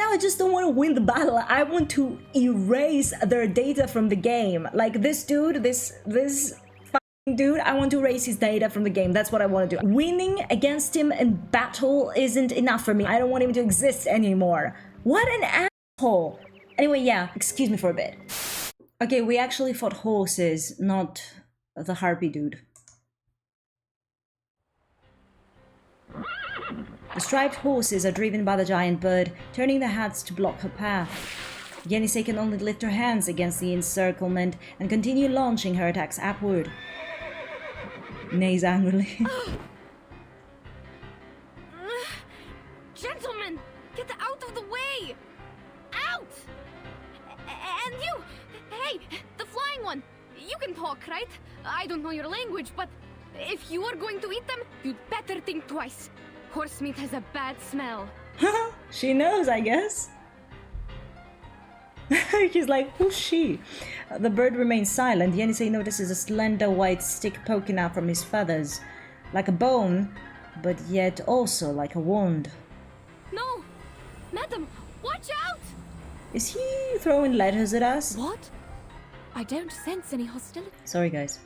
now I just don't want to win the battle. I want to erase their data from the game. Like this dude, this fucking dude, I want to erase his data from the game. That's what I want to do. Winning against him in battle isn't enough for me. I don't want him to exist anymore. What an asshole. Anyway, yeah, excuse me for a bit. Okay, we actually fought horses, not the harpy dude. The striped horses are driven by the giant bird, turning their heads to block her path. Yenisei can only lift her hands against the encirclement and continue launching her attacks upward. Neighs angrily. Gentlemen, get out of the way! Out! And you! Hey, the flying one! You can talk, right? I don't know your language, but if you are going to eat them, you'd better think twice. Horse meat has a bad smell. She knows, I guess. He's like, who's she? The bird remains silent. Yenisei notices a slender white stick poking out from his feathers. Like a bone, but yet also like a wand. No! Madam, watch out! Is he throwing letters at us? What? I don't sense any hostility. Sorry, guys.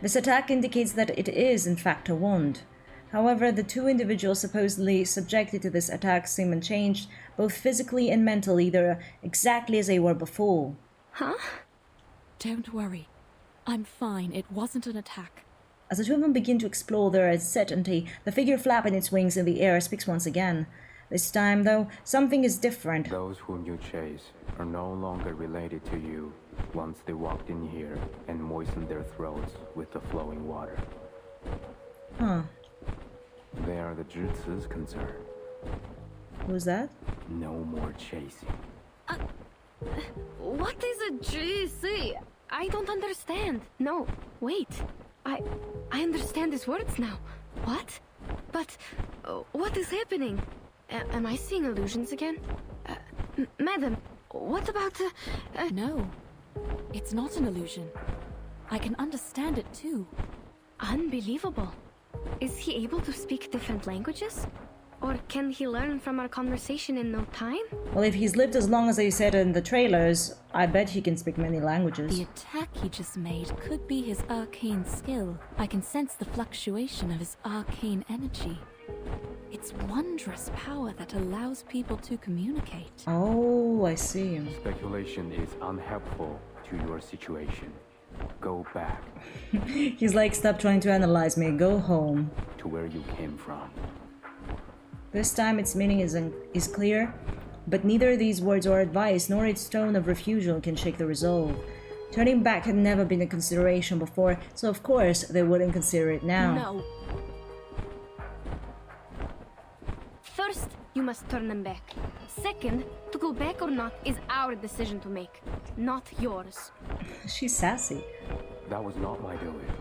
This attack indicates that it is, in fact, a wand. However, the two individuals supposedly subjected to this attack seem unchanged, both physically and mentally. They're exactly as they were before. Huh? Don't worry. I'm fine. It wasn't an attack. As the two of them begin to explore their uncertainty, the figure flapping its wings in the air speaks once again. This time, though, something is different. Those whom you chase are no longer related to you once they walked in here and moistened their throats with the flowing water. Huh. They are the Jutsu's concern. Who's that? No more chasing. What is a GC? I don't understand. No, wait. I understand his words now. What? But what is happening? Am I seeing illusions again? Madam, what about No, it's not an illusion. I can understand it too. Unbelievable. Is he able to speak different languages? Or can he learn from our conversation in no time? Well, if he's lived as long as they said in the trailers, I bet he can speak many languages. The attack he just made could be his arcane skill. I can sense the fluctuation of his arcane energy. It's wondrous power that allows people to communicate. Oh, I see. Speculation is unhelpful to your situation. Go back. He's like, stop trying to analyze me, go home. To where you came from. This time its meaning is clear, but neither these words or advice nor its tone of refusal can shake the resolve. Turning back had never been a consideration before, so of course they wouldn't consider it now. No. First, you must turn them back. Second, to go back or not is our decision to make, not yours. She's sassy. That was not my doing.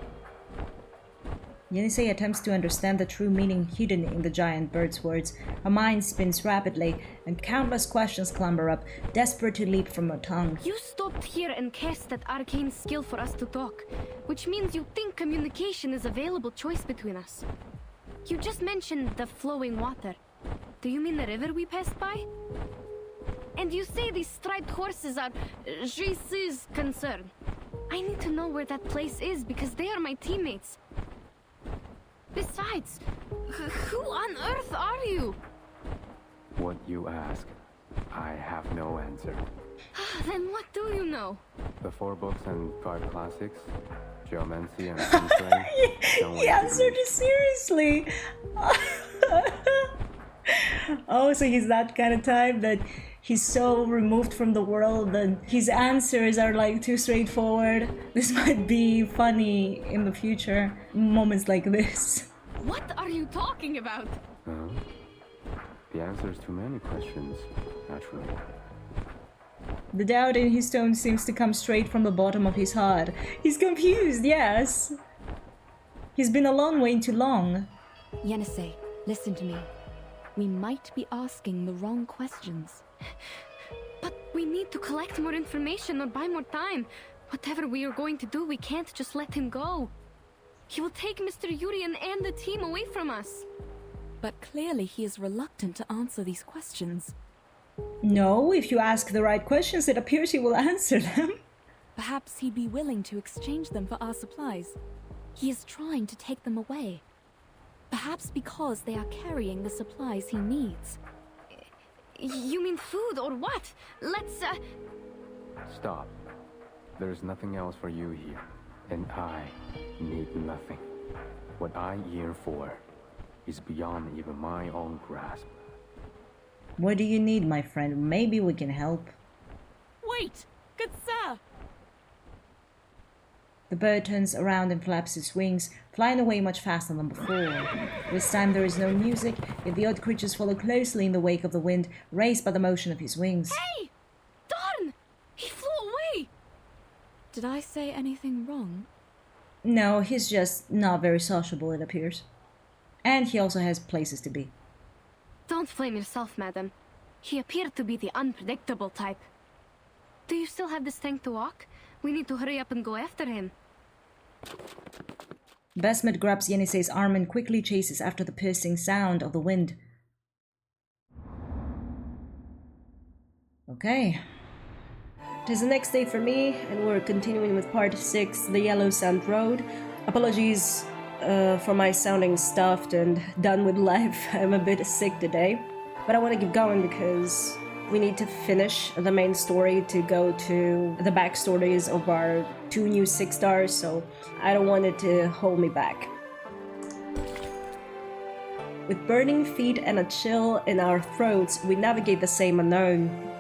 Yenisei attempts to understand the true meaning hidden in the giant bird's words. Her mind spins rapidly, and countless questions clamber up, desperate to leap from her tongue. You stopped here and cast that arcane skill for us to talk, which means you think communication is a available choice between us. You just mentioned the flowing water. Do you mean the river we passed by? And you say these striped horses are Jesus' concern. I need to know where that place is because they are my teammates. Besides, who on earth are you? What you ask, I have no answer. Then what do you know? The 4 books and 5 classics, geomancy and refrain. He answered it seriously. Oh, so he's that kind of type that he's so removed from the world that his answers are like too straightforward. This might be funny in the future, moments like this. What are you talking about? The answers to many questions, naturally. The doubt in his tone seems to come straight from the bottom of his heart. He's confused, yes. He's been alone way too long. Yenisei, listen to me. We might be asking the wrong questions. But we need to collect more information or buy more time. Whatever we are going to do, we can't just let him go. He will take Mr. Yurien and the team away from us. But clearly he is reluctant to answer these questions. No, if you ask the right questions, it appears he will answer them. Perhaps he'd be willing to exchange them for our supplies. He is trying to take them away. Perhaps because they are carrying the supplies he needs. You mean food or what? Let's, Stop. There's nothing else for you here. And I need nothing. What I yearn for is beyond even my own grasp. What do you need, my friend? Maybe we can help. Wait! Good sir! The bird turns around and flaps its wings, flying away much faster than before. This time there is no music, yet the odd creatures follow closely in the wake of the wind, raised by the motion of his wings. Hey! Darn! He flew away! Did I say anything wrong? No, he's just not very sociable, it appears. And he also has places to be. Don't blame yourself, madam. He appeared to be the unpredictable type. Do you still have the strength to walk? We need to hurry up and go after him. Besmet grabs Yenisei's arm and quickly chases after the piercing sound of the wind. Okay. It is the next day for me, and we're continuing with part 6, the Yellow Sand Road. Apologies for my sounding stuffed and done with life. I'm a bit sick today. But I want to keep going because we need to finish the main story to go to the backstories of our 2 new 6 stars, so I don't want it to hold me back. With burning feet and a chill in our throats, we navigate the same unknown.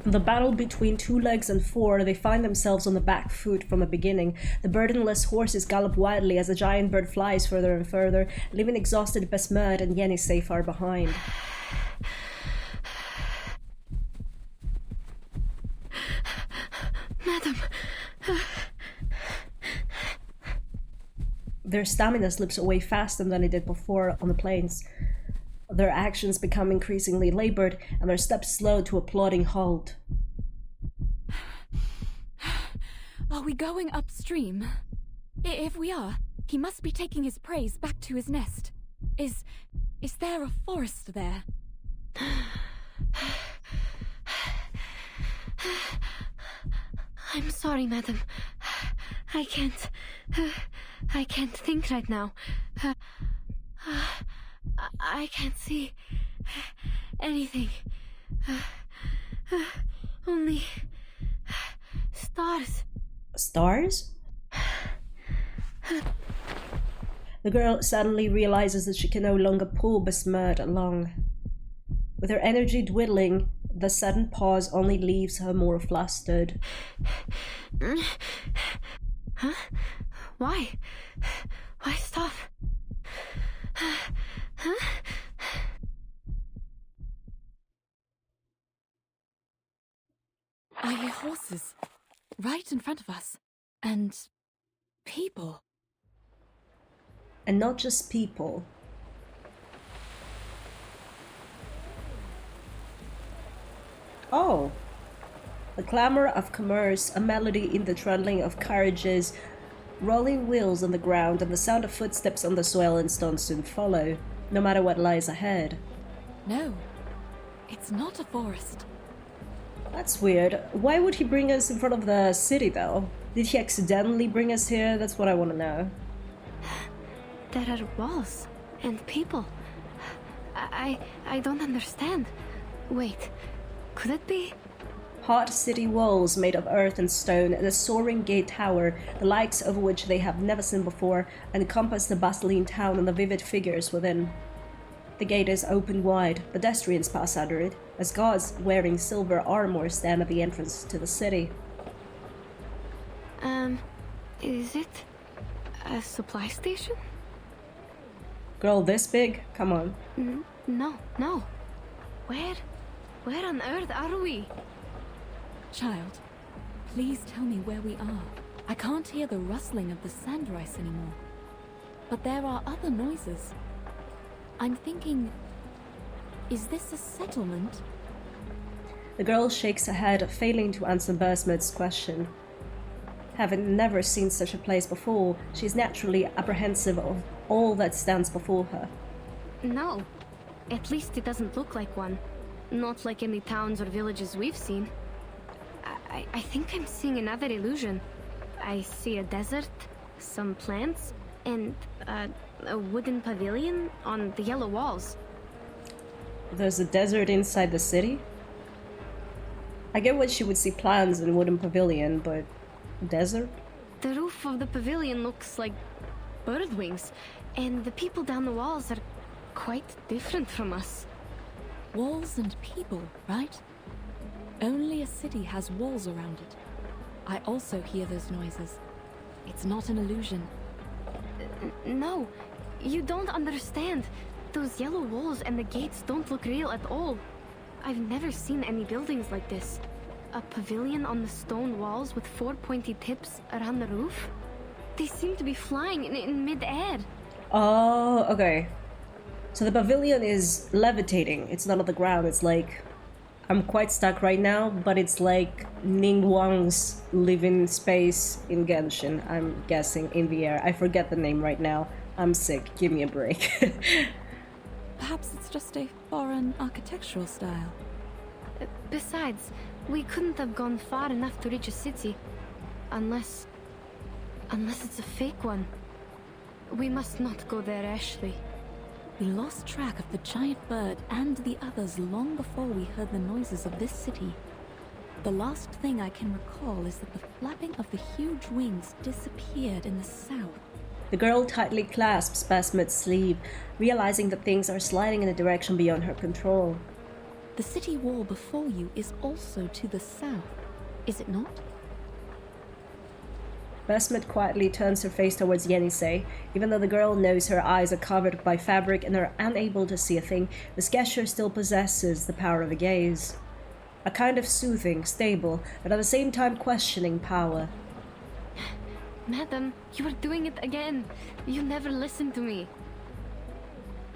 The battle between 2 legs and 4, they find themselves on the back foot from the beginning. The burdenless horses gallop wildly as the giant bird flies further and further, leaving exhausted Besmet and Yenisei far behind. Madam! Their stamina slips away faster than it did before on the plains. Their actions become increasingly labored, and their steps slow to a plodding halt. Are we going upstream? If we are, he must be taking his prey back to his nest. Is there a forest there? I'm sorry, madam. I can't think right now. I can't see anything. Only stars. Stars? The girl suddenly realizes that she can no longer pull Besmet along. With her energy dwindling, the sudden pause only leaves her more flustered. Huh? Why? Why stop? Huh? I hear horses right in front of us. And people. And not just people. Oh! The clamor of commerce, a melody in the trundling of carriages, rolling wheels on the ground, and the sound of footsteps on the soil and stones soon follow, no matter what lies ahead. No, it's not a forest. That's weird. Why would he bring us in front of the city, though? Did he accidentally bring us here? That's what I want to know. There are walls and people. I don't understand. Wait, could it be? Hot city walls made of earth and stone, and a soaring gate tower, the likes of which they have never seen before, encompass the bustling town and the vivid figures within. The gate is open wide, pedestrians pass under it, as guards wearing silver armor stand at the entrance to the city. Is it a supply station? Girl, this big? Come on. No. Where on earth are we? Child, please tell me where we are. I can't hear the rustling of the sand rice anymore. But there are other noises. I'm thinking, Is this a settlement? The girl shakes her head, failing to answer Bursmith's question. Having never seen such a place before, she is naturally apprehensive of all that stands before her. No. At least it doesn't look like one. Not like any towns or villages we've seen. I think I'm seeing another illusion. I see a desert, some plants, and a wooden pavilion on the yellow walls. There's a desert inside the city? I get why she would see plants in a wooden pavilion, but desert? The roof of the pavilion looks like bird wings, and the people down the walls are quite different from us. Walls and people, right? Only a city has walls around it. I also hear those noises. It's not an illusion. No, you don't understand. Those yellow walls and the gates don't look real at all. I've never seen any buildings like this. A pavilion on the stone walls with 4 pointy tips around the roof? They seem to be flying in mid-air. Oh, okay. So the pavilion is levitating. It's not on the ground. It's like... I'm quite stuck right now, but it's like Ningguang's living space in Genshin, I'm guessing, in the air. I forget the name right now. I'm sick. Give me a break. Perhaps it's just a foreign architectural style. Besides, we couldn't have gone far enough to reach a city. Unless it's a fake one. We must not go there, Ashley. We lost track of the giant bird and the others long before we heard the noises of this city. The last thing I can recall is that the flapping of the huge wings disappeared in the south. The girl tightly clasps Bursmith's sleeve, realizing that things are sliding in a direction beyond her control. The city wall before you is also to the south, is it not? Bursmith quietly turns her face towards Yenisei. Even though the girl knows her eyes are covered by fabric and are unable to see a thing, this gesture still possesses the power of a gaze. A kind of soothing, stable, but at the same time questioning power. Madam, you are doing it again. You never listen to me.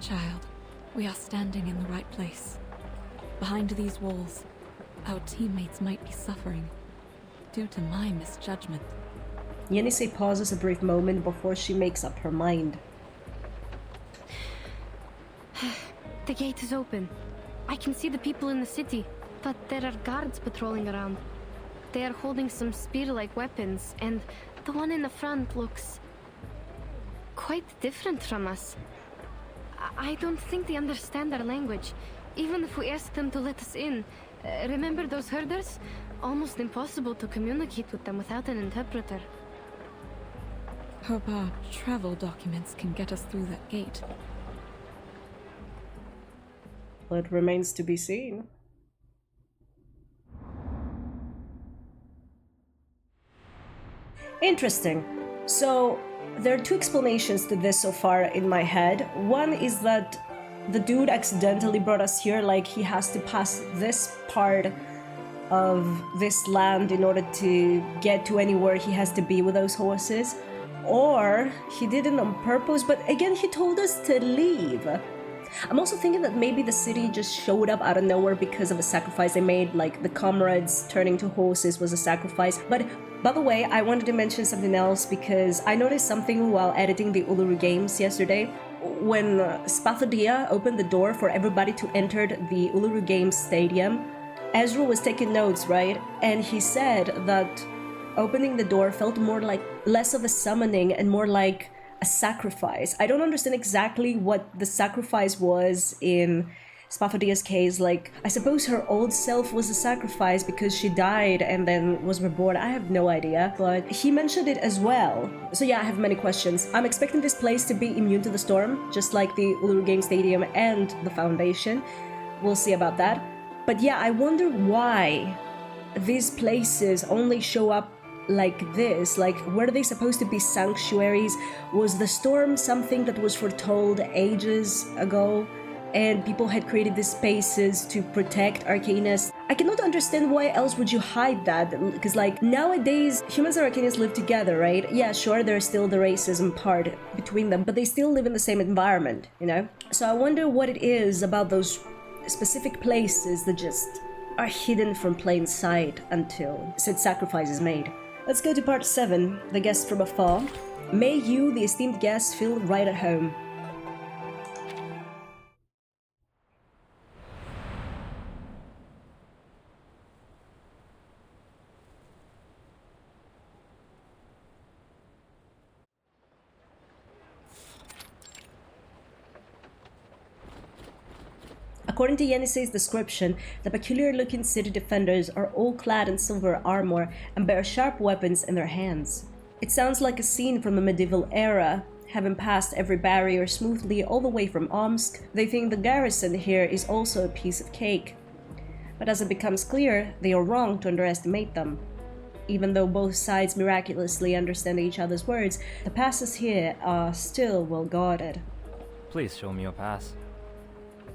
Child, we are standing in the right place. Behind these walls, our teammates might be suffering due to my misjudgment. Yenisei pauses a brief moment before she makes up her mind. The gate is open. I can see the people in the city, but there are guards patrolling around. They are holding some spear-like weapons, and the one in the front looks quite different from us. I don't think they understand our language, even if we ask them to let us in. Remember those herders? Almost impossible to communicate with them without an interpreter. Hope our travel documents can get us through that gate. Well, it remains to be seen. Interesting. So, there are two explanations to this so far in my head. One is that the dude accidentally brought us here, like he has to pass this part of this land in order to get to anywhere he has to be with those horses. Or he did it on purpose, but again, he told us to leave. I'm also thinking that maybe the city just showed up out of nowhere because of a sacrifice they made, like the comrades turning to horses was a sacrifice. But by the way, I wanted to mention something else because I noticed something while editing the Uluru Games yesterday. When Spathodia opened the door for everybody to enter the Uluru Games stadium, Ezra was taking notes, right? And he said that opening the door felt more like less of a summoning and more like a sacrifice. I don't understand exactly what the sacrifice was in Spathodia's case. Like, I suppose her old self was a sacrifice because she died and then was reborn. I have no idea, but he mentioned it as well. So yeah, I have many questions. I'm expecting this place to be immune to the storm, just like the Uluru Game Stadium and the Foundation. We'll see about that. But yeah, I wonder why these places only show up like this. Like, were they supposed to be sanctuaries? Was the storm something that was foretold ages ago and people had created these spaces to protect Arcanists? I cannot understand why else would you hide that, because like nowadays humans and Arcanists live together, right? Yeah, sure, there's still the racism part between them, but they still live in the same environment, you know? So I wonder what it is about those specific places that just are hidden from plain sight until said sacrifice is made. Let's go to part 7, the guest from afar. May you, the esteemed guest, feel right at home. According to Yenisei's description, the peculiar-looking city defenders are all clad in silver armor and bear sharp weapons in their hands. It sounds like a scene from the medieval era. Having passed every barrier smoothly all the way from Omsk, they think the garrison here is also a piece of cake. But as it becomes clear, they are wrong to underestimate them. Even though both sides miraculously understand each other's words, the passes here are still well guarded. Please show me your pass.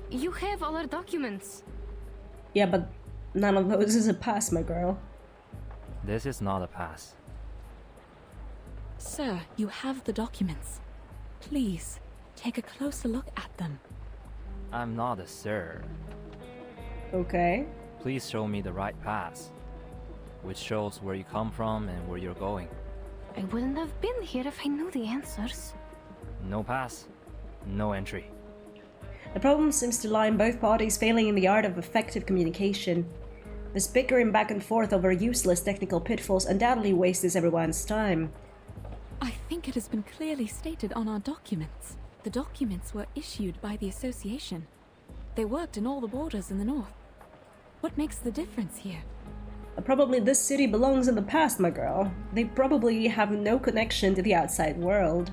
You have all our documents. Yeah, but none of those is a pass, my girl. This is not a pass. Sir, you have the documents. Please, take a closer look at them. I'm not a sir. Okay. Please show me the right pass, which shows where you come from and where you're going. I wouldn't have been here if I knew the answers. No pass, no entry. The problem seems to lie in both parties failing in the art of effective communication. This bickering back and forth over useless technical pitfalls undoubtedly wastes everyone's time. I think it has been clearly stated on our documents. The documents were issued by the association. They worked in all the borders in the north. What makes the difference here? Probably this city belongs in the past, my girl. They probably have no connection to the outside world.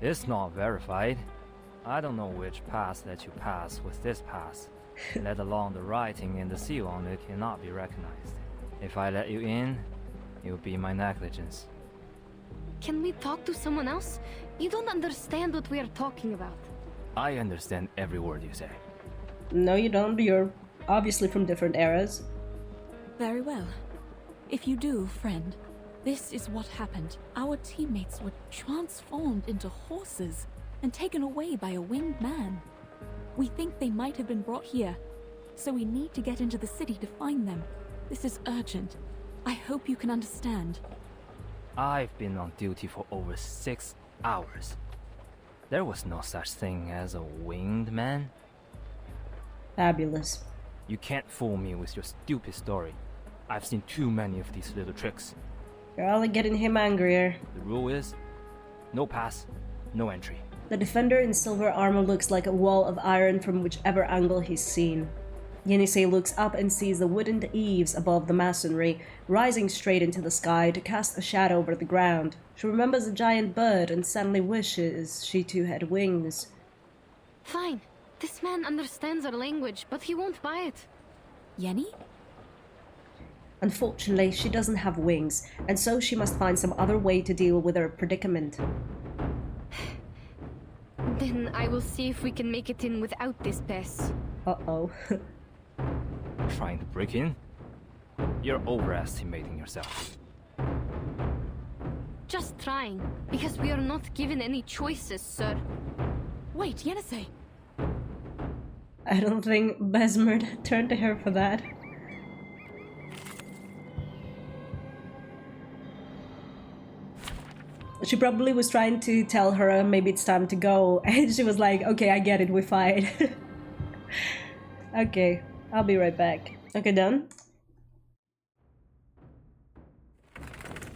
It's not verified. I don't know which pass let you pass with this pass, let alone the writing and the seal on it cannot be recognized. If I let you in, it would be my negligence. Can we talk to someone else? You don't understand what we are talking about. I understand every word you say. No, you don't. You're obviously from different eras. Very well. If you do, friend, this is what happened. Our teammates were transformed into horses and taken away by a winged man. We think they might have been brought here, so we need to get into the city to find them. This is urgent. I hope you can understand. I've been on duty for over 6 hours. There was no such thing as a winged man. Fabulous. You can't fool me with your stupid story. I've seen too many of these little tricks. You're only getting him angrier. The rule is, no pass, no entry. The defender in silver armor looks like a wall of iron from whichever angle he's seen. Yenisei looks up and sees the wooden eaves above the masonry, rising straight into the sky to cast a shadow over the ground. She remembers a giant bird and suddenly wishes she too had wings. Fine. This man understands our language, but he won't buy it. Yenny? Unfortunately, she doesn't have wings, and so she must find some other way to deal with her predicament. Then I will see if we can make it in without this pass. Uh-oh. Trying to break in? You're overestimating yourself. Just trying, because we are not given any choices, sir. Wait, Yenisei! I don't think Besmerd turned to her for that. She probably was trying to tell her maybe it's time to go, and she was like, okay, I get it, we fight. Okay, I'll be right back. Okay, done?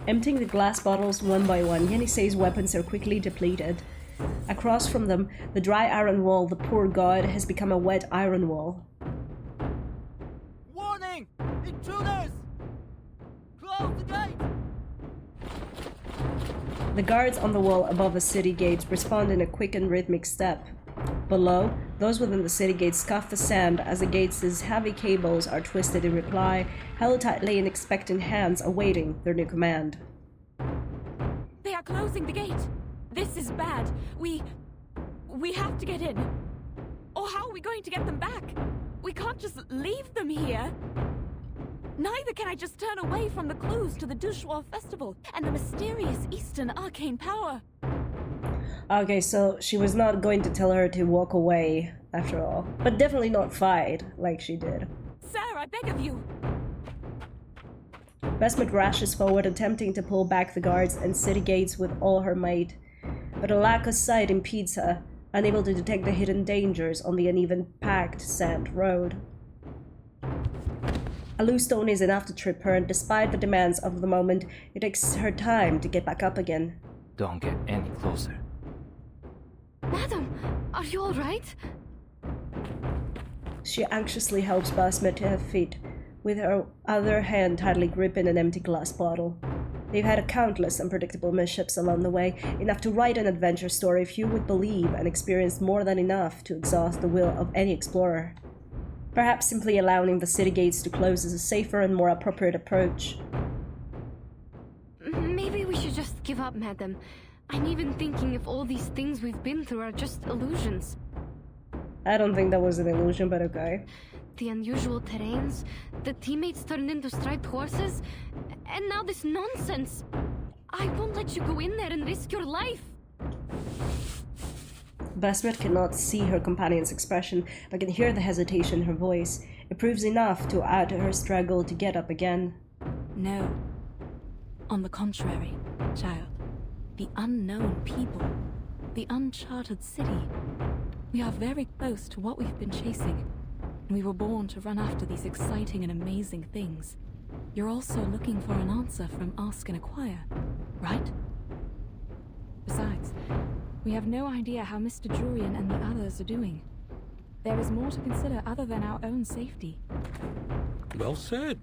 Emptying the glass bottles one by one, Yenisei's weapons are quickly depleted. Across from them, the dry iron wall, the poor god, has become a wet iron wall. Warning! Intruders! Close the gate! The guards on the wall above the city gates respond in a quick and rhythmic step. Below, those within the city gates scuff the sand as the gates' heavy cables are twisted in reply, held tightly in expectant hands awaiting their new command. They are closing the gate! This is bad. We have to get in. Or how are we going to get them back? We can't just leave them here. Neither can I just turn away from the clues to the Shuori festival and the mysterious Eastern arcane power. Okay, so she was not going to tell her to walk away after all. But definitely not fight like she did. Sir, I beg of you! Basmet rushes forward, attempting to pull back the guards and city gates with all her might. But a lack of sight impedes her, unable to detect the hidden dangers on the uneven packed sand road. A loose stone is enough to trip her, and despite the demands of the moment, it takes her time to get back up again. Don't get any closer. Madam, are you alright? She anxiously helps Basmet to her feet, with her other hand tightly gripping an empty glass bottle. They've had countless unpredictable mishaps along the way, enough to write an adventure story few would believe, and experienced more than enough to exhaust the will of any explorer. Perhaps simply allowing the city gates to close is a safer and more appropriate approach. Maybe we should just give up, madam. I'm even thinking if all these things we've been through are just illusions. I don't think that was an illusion, but okay. The unusual terrains, the teammates turned into striped horses, and now this nonsense. I won't let you go in there and risk your life. Basmet cannot see her companion's expression, but can hear the hesitation in her voice. It proves enough to add to her struggle to get up again. No. On the contrary, child. The unknown people. The uncharted city. We are very close to what we've been chasing. We were born to run after these exciting and amazing things. You're also looking for an answer from Ask and Acquire, right? Besides, we have no idea how Mr. Jurian and the others are doing. There is more to consider other than our own safety. Well said.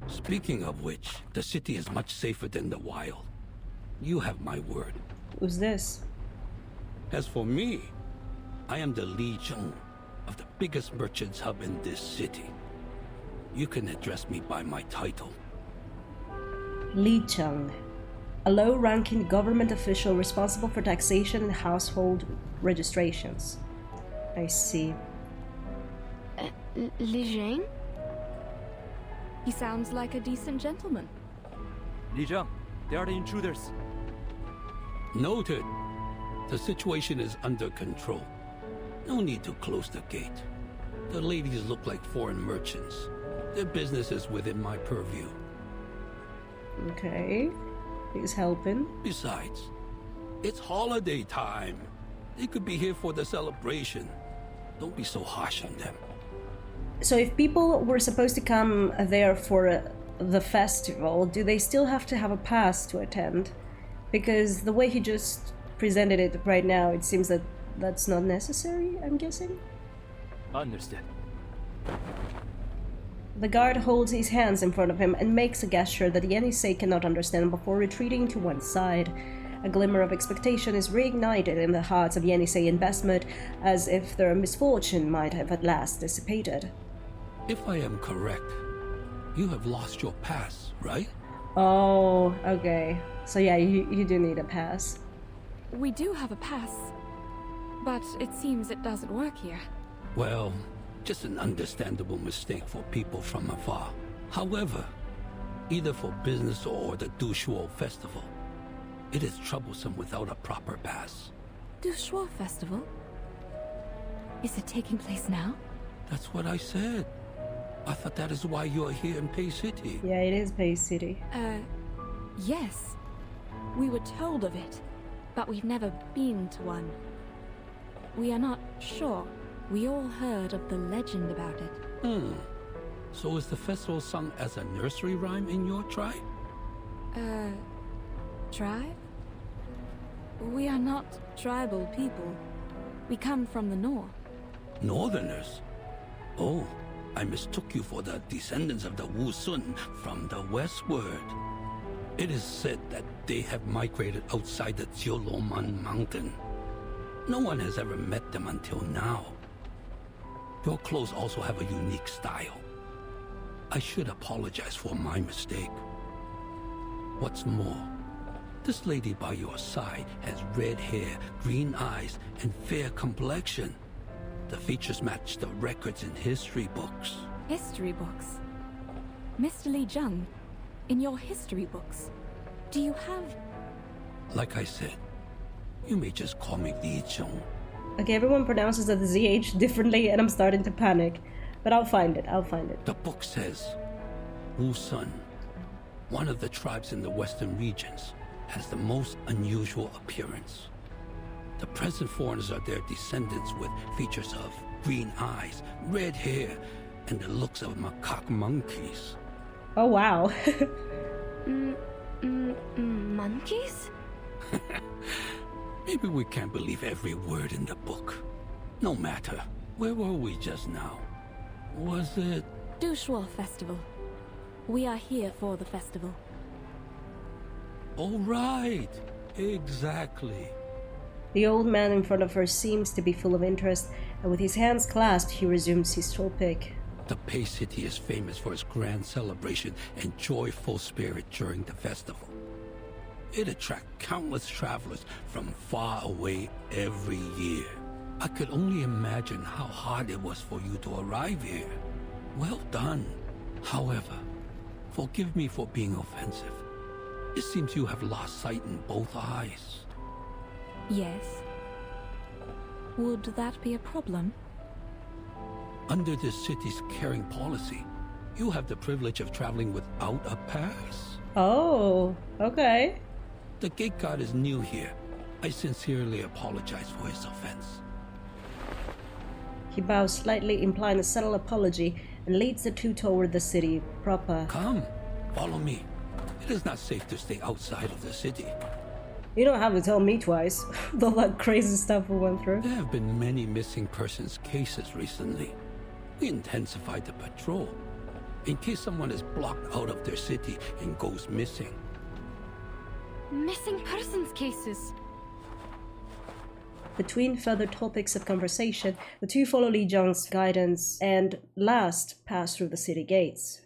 Speaking of which, the city is much safer than the wild. You have my word. Who's this? As for me, I am the Li Zheng of the biggest merchants hub in this city. You can address me by my title. Li Cheng, a low-ranking government official responsible for taxation and household registrations. I see. Li Zhang? He sounds like a decent gentleman. Li Zheng, they are the intruders. Noted. The situation is under control. No need to close the gate. The ladies look like foreign merchants. Their business is within my purview. Okay. He's helping. Besides, it's holiday time. They could be here for the celebration. Don't be so harsh on them. So if people were supposed to come there for the festival, do they still have to have a pass to attend? Because the way he just presented it right now, it seems that that's not necessary, I'm guessing? Understood. The guard holds his hands in front of him and makes a gesture that the NSA cannot understand before retreating to one side. A glimmer of expectation is reignited in the hearts of Yenisei and Basmet, as if their misfortune might have at last dissipated. If I am correct, you have lost your pass, right? Oh, okay. So yeah, you do need a pass. We do have a pass, but it seems it doesn't work here. Well, just an understandable mistake for people from afar. However, either for business or the Dushuo festival, it is troublesome without a proper pass. Dushuo Festival? Is it taking place now? That's what I said. I thought that is why you are here in Pei City. Yeah, it is Bay City. Yes. We were told of it, but we've never been to one. We are not sure. We all heard of the legend about it. So is the festival sung as a nursery rhyme in your tribe? Tribe? We are not tribal people. We come from the north. Northerners? Oh, I mistook you for the descendants of the Wu Sun from the westward. It is said that they have migrated outside the Jioloman mountain. No one has ever met them until now. Your clothes also have a unique style. I should apologize for my mistake. What's more, this lady by your side has red hair, green eyes, and fair complexion. The features match the records in history books. History books? Mr. Li Zheng, in your history books, do you have... Like I said, you may just call me Li Zheng. Okay, everyone pronounces the ZH differently and I'm starting to panic. But I'll find it, The book says, Wu Sun, one of the tribes in the western regions, has the most unusual appearance. The present foreigners are their descendants with features of green eyes, red hair, and the looks of macaque monkeys. Oh wow. Monkeys? Maybe we can't believe every word in the book. No matter. Where were we just now? Was it... Shuori Festival. We are here for the festival. Oh, right. Exactly. The old man in front of her seems to be full of interest, and with his hands clasped, he resumes his topic. The Pei City is famous for its grand celebration and joyful spirit during the festival. It attracts countless travelers from far away every year. I could only imagine how hard it was for you to arrive here. Well done. However, forgive me for being offensive. It seems you have lost sight in both eyes. Yes. Would that be a problem? Under this city's caring policy, you have the privilege of traveling without a pass. Oh, okay. The gate guard is new here. I sincerely apologize for his offense. He bows slightly, implying a subtle apology, and leads the two toward the city proper. Come, follow me. It is not safe to stay outside of the city. You don't have to tell me twice. All that crazy stuff we went through. There have been many missing persons cases recently. We intensified the patrol, in case someone is blocked out of their city and goes missing. Missing persons cases. Between further topics of conversation, the two follow Li Zhang's guidance and last pass through the city gates.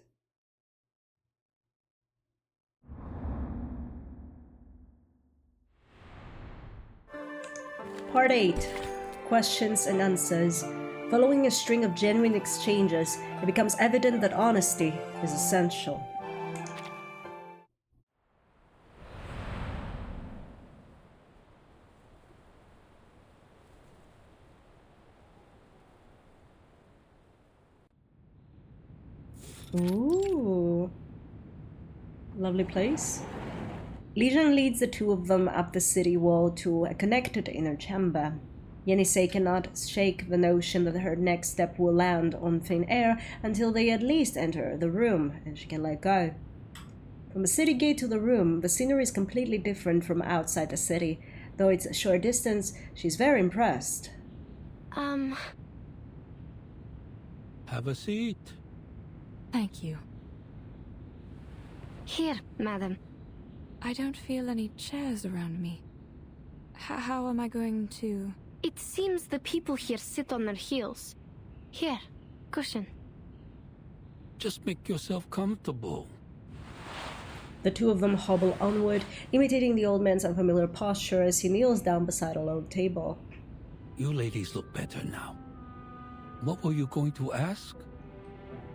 Part 8. Questions and Answers. Following a string of genuine exchanges, it becomes evident that honesty is essential. Ooh. Lovely place. Li Zhang leads the two of them up the city wall to a connected inner chamber. Yenisei cannot shake the notion that her next step will land on thin air until they at least enter the room, and she can let go. From the city gate to the room, the scenery is completely different from outside the city. Though it's a short distance, she's very impressed. Have a seat. Thank you. Here, madam. I don't feel any chairs around me. How am I going to... It seems the people here sit on their heels. Here, cushion. Just make yourself comfortable. The two of them hobble onward, imitating the old man's unfamiliar posture as he kneels down beside a low table. You ladies look better now. What were you going to ask?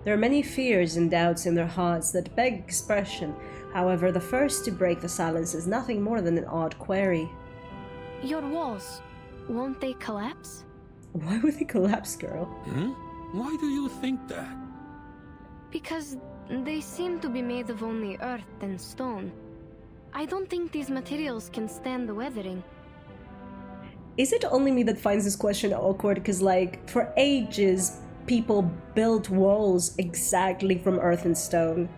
There are many fears and doubts in their hearts that beg expression. However, the first to break the silence is nothing more than an odd query. Your walls, won't they collapse? Why would they collapse, girl? Why do you think that? Because they seem to be made of only earth and stone. I don't think these materials can stand the weathering. Is it only me that finds this question awkward? Because, like, for ages, people built walls exactly from earth and stone.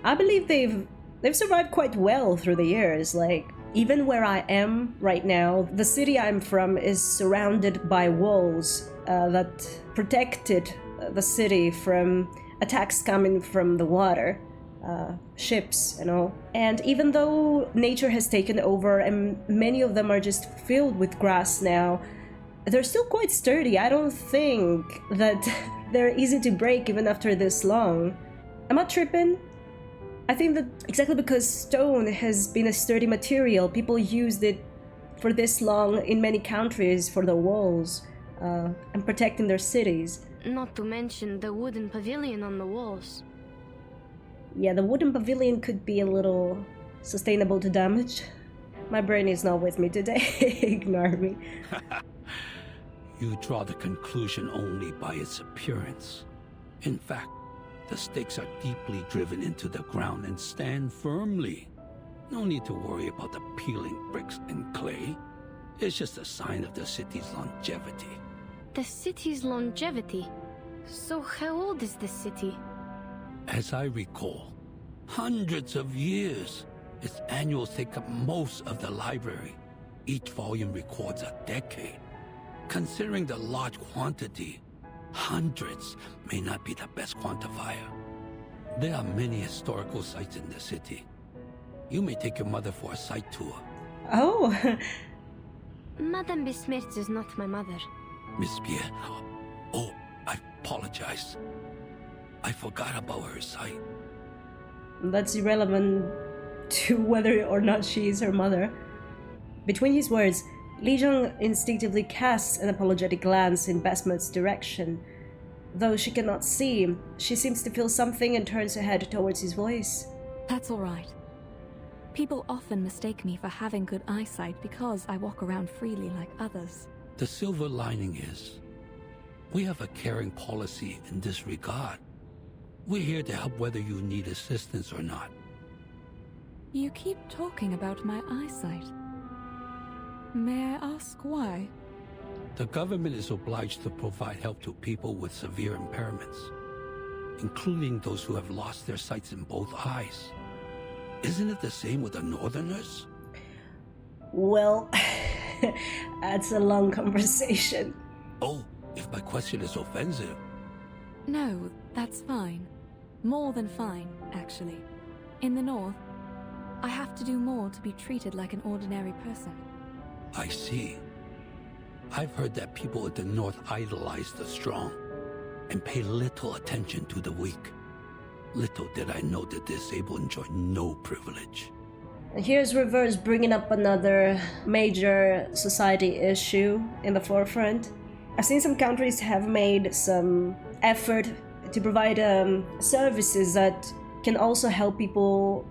I believe they've survived quite well through the years. Like, even where I am right now, the city I'm from is surrounded by walls that protected the city from attacks coming from the water, ships and all. And even though nature has taken over and many of them are just filled with grass now, they're still quite sturdy. I don't think that they're easy to break even after this long. Am I tripping? I think that exactly because stone has been a sturdy material, people used it for this long in many countries for their walls and protecting their cities. Not to mention the wooden pavilion on the walls. Yeah, the wooden pavilion could be a little sustainable to damage. My brain is not with me today. Ignore me. You draw the conclusion only by its appearance. In fact, the stakes are deeply driven into the ground and stand firmly. No need to worry about the peeling bricks and clay. It's just a sign of the city's longevity. The city's longevity? So how old is this city? As I recall, hundreds of years. Its annuals take up most of the library. Each volume records a decade. Considering the large quantity, hundreds may not be the best quantifier. There are many historical sites in the city. You may take your mother for a site tour. Oh. Madame Besmirtz is not my mother. Miss Pierre, oh, I apologize. I forgot about her site. That's irrelevant to whether or not she is her mother. Between his words, Li Zhang instinctively casts an apologetic glance in Besmirtz's direction. Though she cannot see, she seems to feel something and turns her head towards his voice. That's all right. People often mistake me for having good eyesight because I walk around freely like others. The silver lining is, we have a caring policy in this regard. We're here to help whether you need assistance or not. You keep talking about my eyesight. May I ask why? The government is obliged to provide help to people with severe impairments, including those who have lost their sights in both eyes. Isn't it the same with the Northerners? Well, that's a long conversation. Oh, if my question is offensive. No, that's fine. More than fine, actually. In the North, I have to do more to be treated like an ordinary person. I see. I've heard that people at the North idolize the strong and pay little attention to the weak. Little did I know the disabled enjoy no privilege. Here's Reverse bringing up another major society issue in the forefront. I've seen some countries have made some effort to provide services that can also help people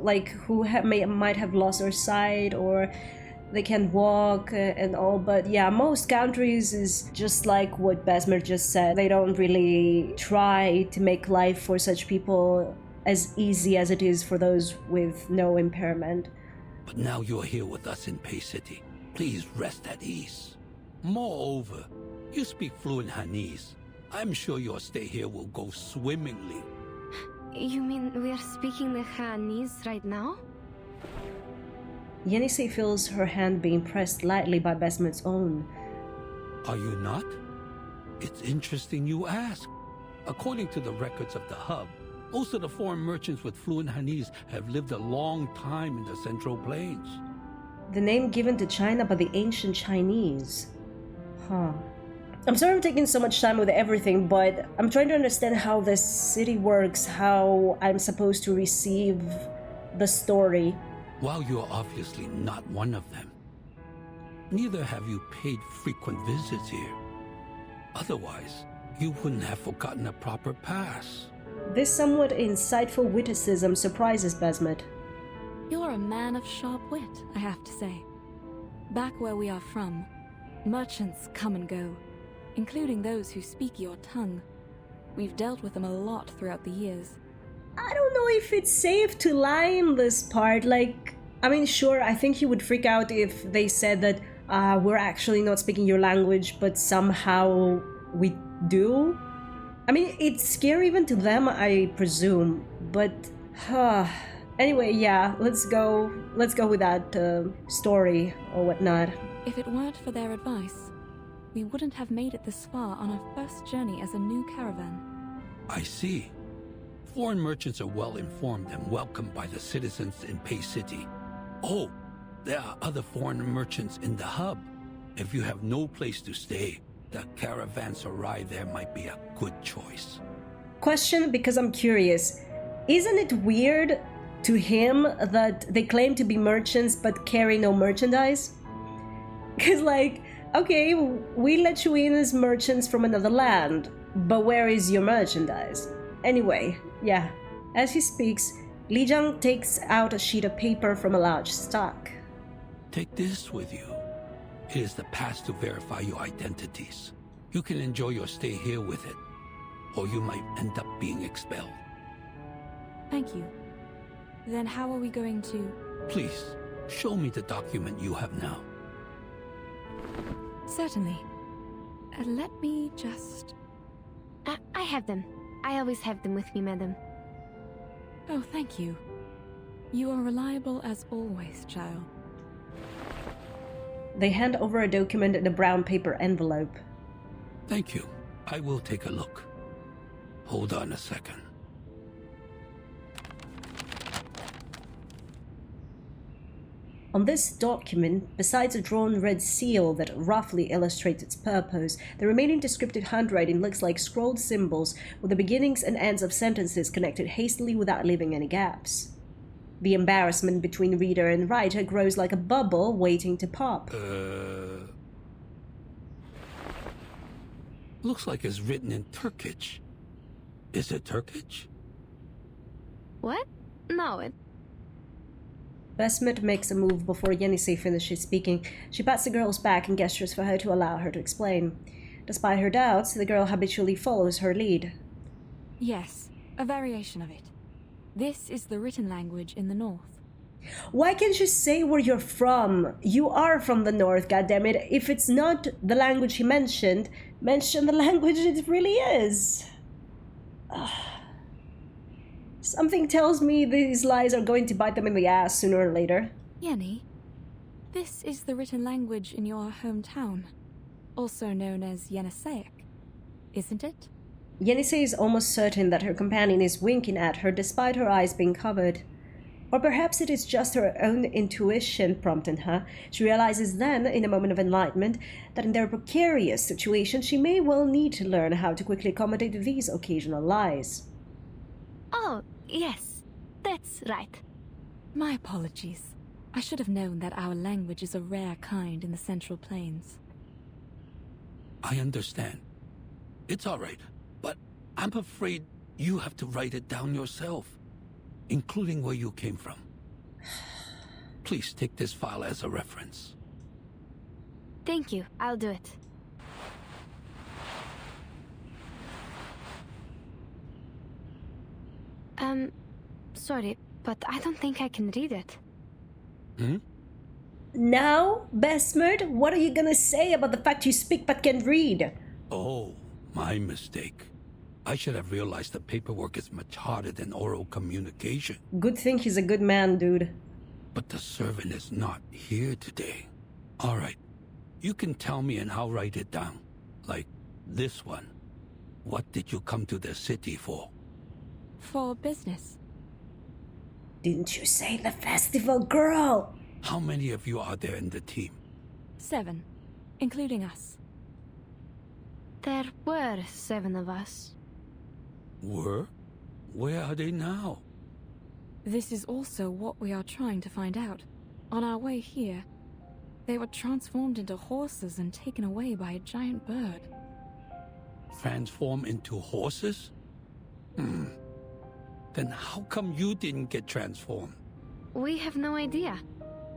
like who might have lost their sight or they can walk and all, but yeah, most countries is just like what Besmer just said. They don't really try to make life for such people as easy as it is for those with no impairment. But now you're here with us in Pei City. Please rest at ease. Moreover, you speak fluent Hanese. I'm sure your stay here will go swimmingly. You mean we're speaking the Hanese right now? Yenisei feels her hand being pressed lightly by Besmer's own. Are you not? It's interesting you ask. According to the records of the hub, most of the foreign merchants with fluent Hanese have lived a long time in the Central Plains. The name given to China by the ancient Chinese. Huh. I'm sorry I'm taking so much time with everything, but I'm trying to understand how this city works, how I'm supposed to receive the story. While you're obviously not one of them, neither have you paid frequent visits here. Otherwise, you wouldn't have forgotten a proper pass. This somewhat insightful witticism surprises Besmet. You're a man of sharp wit, I have to say. Back where we are from, merchants come and go, including those who speak your tongue. We've dealt with them a lot throughout the years. I don't know if it's safe to lie in this part. Sure, I think you would freak out if they said that we're actually not speaking your language, but somehow we do. It's scary even to them, I presume, but anyway, yeah, let's go with that story or whatnot. If it weren't for their advice, we wouldn't have made it this far on our first journey as a new caravan. I see. Foreign merchants are well informed and welcomed by the citizens in Pei City. Oh, there are other foreign merchants in the hub. If you have no place to stay, the caravanserai there might be a good choice. Question, because I'm curious. Isn't it weird to him that they claim to be merchants but carry no merchandise? Because, okay, we let you in as merchants from another land, but where is your merchandise? Anyway, yeah, as he speaks, Li Jiang takes out a sheet of paper from a large stack. Take this with you. It is the pass to verify your identities. You can enjoy your stay here with it, or you might end up being expelled. Thank you. Then how are we going to... Please, show me the document you have now. Certainly. Let me just... I have them. I always have them with me, madam. Oh, thank you. You are reliable as always, child. They hand over a document in a brown paper envelope. Thank you. I will take a look. Hold on a second. On this document, besides a drawn red seal that roughly illustrates its purpose, the remaining descriptive handwriting looks like scrolled symbols with the beginnings and ends of sentences connected hastily without leaving any gaps. The embarrassment between reader and writer grows like a bubble waiting to pop. Looks like it's written in Turkish. Is it Turkish? What? No, it... Besmet makes a move before Yenisei finishes speaking. She pats the girl's back and gestures for her to allow her to explain. Despite her doubts, the girl habitually follows her lead. Yes, a variation of it. This is the written language in the north. Why can't you say where you're from? You are from the north, goddammit. If it's not the language he mention the language it really is. Something tells me these lies are going to bite them in the ass sooner or later. Yenny, this is the written language in your hometown, also known as Yeniseic, isn't it? Yenisei is almost certain that her companion is winking at her despite her eyes being covered. Or perhaps it is just her own intuition prompting her. She realizes then, in a moment of enlightenment, that in their precarious situation she may well need to learn how to quickly accommodate these occasional lies. Oh, yes. That's right. My apologies. I should have known that our language is a rare kind in the Central Plains. I understand. It's all right, but I'm afraid you have to write it down yourself, including where you came from. Please take this file as a reference. Thank you. I'll do it. Sorry, but I don't think I can read it. Now, Besmert, what are you gonna say about the fact you speak but can read? Oh, my mistake. I should have realized the paperwork is much harder than oral communication. Good thing he's a good man, dude. But the servant is not here today. All right, you can tell me and I'll write it down. Like this one. What did you come to the city for? For business. Didn't you say the festival, girl? How many of you are there in the team? 7, including us. There were 7 of us. Were? Where are they now? This is also what we are trying to find out. On our way here, they were transformed into horses and taken away by a giant bird. Transform into horses? Then how come you didn't get transformed? We have no idea.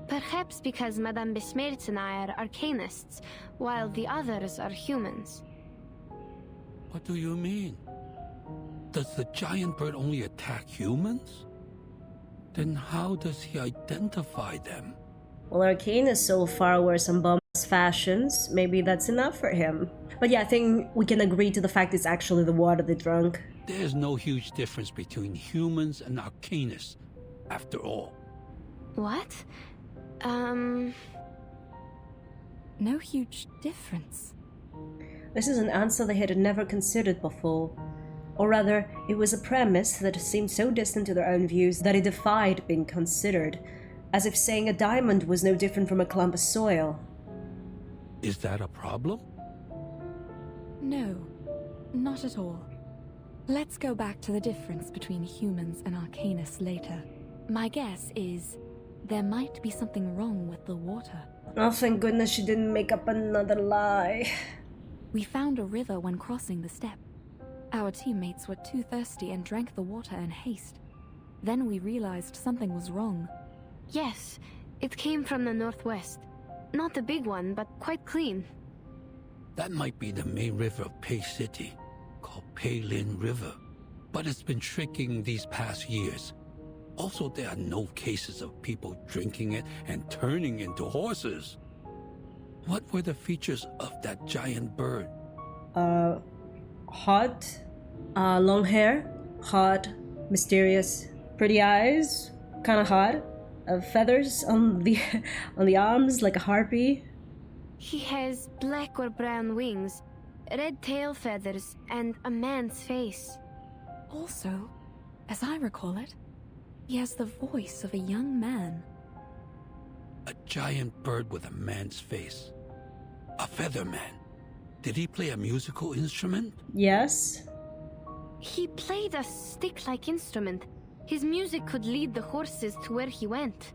Perhaps because Madame Besmertz and I are arcanists, while the others are humans. What do you mean? Does the giant bird only attack humans? Then how does he identify them? Well, Arcanus so far wears some bum-ass fashions. Maybe that's enough for him. But yeah, I think we can agree to the fact it's actually the water they drunk. There's no huge difference between humans and arcanists, after all. What? No huge difference. This is an answer they had never considered before. Or rather, it was a premise that seemed so distant to their own views that it defied being considered, as if saying a diamond was no different from a clump of soil. Is that a problem? No, not at all. Let's go back to the difference between humans and arcanists later. My guess is there might be something wrong with the water. Oh, thank goodness she didn't make up another lie. We found a river when crossing the steppe. Our teammates were too thirsty and drank the water in haste. Then we realized something was wrong. Yes, it came from the northwest. Not a big one, but quite clean. That might be the main river of Pei City, called Pei Lin River. But it's been shrinking these past years. Also, there are no cases of people drinking it and turning into horses. What were the features of that giant bird? Hot, long hair, hot, mysterious, pretty eyes, kind of hot, feathers on the on the arms like a harpy. He has black or brown wings, red tail feathers, and a man's face. Also, as I recall it, he has the voice of a young man. A giant bird with a man's face. A feather man. Did he play a musical instrument? Yes. He played a stick-like instrument. His music could lead the horses to where he went.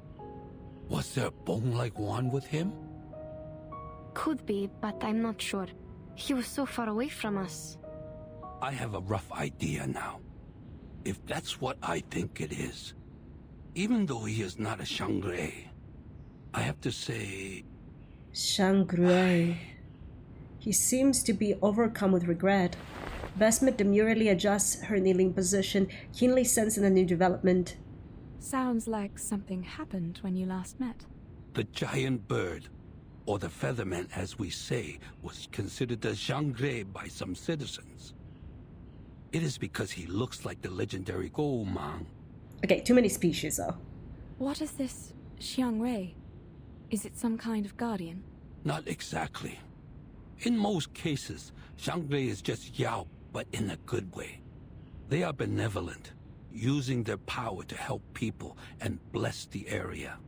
Was there a bone-like wand with him? Could be, but I'm not sure. He was so far away from us. I have a rough idea now. If that's what I think it is, even though he is not a Shangri, I have to say... Shangri. He seems to be overcome with regret. Basmet demurely adjusts her kneeling position, keenly sensing a new development. Sounds like something happened when you last met. The giant bird, or the featherman as we say, was considered a Shangri by some citizens. It is because he looks like the legendary Goumang. Okay, too many species though. What is this Xiangrei? Is it some kind of guardian? Not exactly. In most cases, Shangri is just Yao, but in a good way. They are benevolent, using their power to help people and bless the area.